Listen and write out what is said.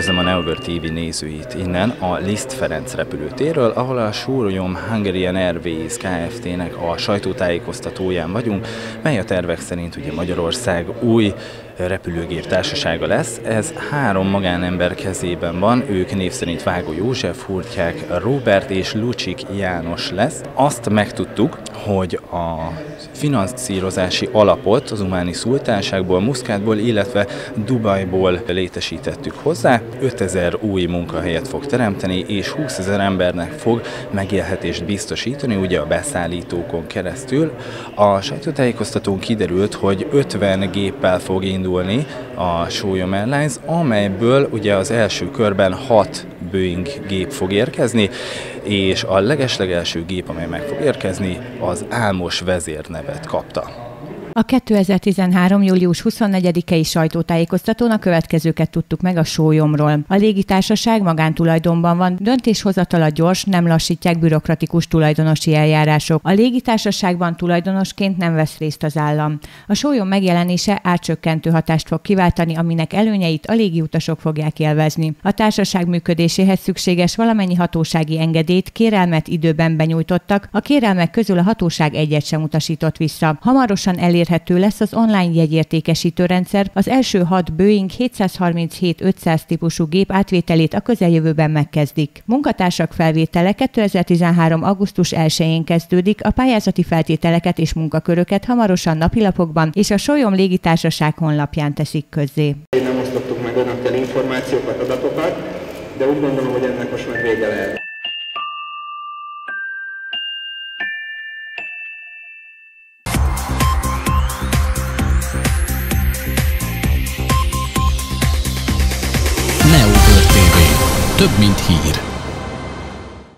Üdvözlöm a Neobird TV nézőit innen a Liszt Ferenc repülőtérről, ahol a Sólyom Hungarian Airways Kft-nek a sajtótájékoztatóján vagyunk, mely a tervek szerint ugye Magyarország új repülőgép társasága lesz. Ez 3 magánember kezében van, ők név szerint Vágó József, Hurtyák Róbert és Lucsik János lesz. Azt megtudtuk, hogy a finanszírozási alapot az Ománi Szultánságból, Muszkátból, illetve Dubajból létesítettük hozzá. 5000 új munkahelyet fog teremteni, és 20 000 embernek fog megélhetést biztosítani, ugye a beszállítókon keresztül. A sajtótájékoztatón kiderült, hogy 50 géppel fog indulni a Sólyom Airlines, amelyből ugye az első körben 6 Boeing gép fog érkezni, és a legeslegelső gép, amely meg fog érkezni, az Álmos vezérnevet kapta. A 2013. július 24-i sajtótájékoztatón a következőket tudtuk meg a Sólyomról. A légitársaság magántulajdonban van, döntéshozatala gyors, nem lassítják bürokratikus tulajdonosi eljárások. A légitársaságban tulajdonosként nem vesz részt az állam. A Sólyom megjelenése árcsökkentő hatást fog kiváltani, aminek előnyeit a légiutasok fogják élvezni. A társaság működéséhez szükséges valamennyi hatósági engedélyt, kérelmet időben benyújtottak, a kérelmek közül a hatóság egyet sem utasított vissza. Hamarosan elérhető lesz az online jegyértékesítő rendszer, az első 6 Boeing 737-500 típusú gép átvételét a közeljövőben megkezdik. Munkatársak felvétele 2013. augusztus 1-én kezdődik, a pályázati feltételeket és munkaköröket hamarosan napilapokban és a Sólyom légitársaság honlapján teszik közzé. Nem osztottuk meg önökkel információkat, adatokat, de úgy gondolom, hogy ennek most már vége lehet. Neobird TV. Több mint hír.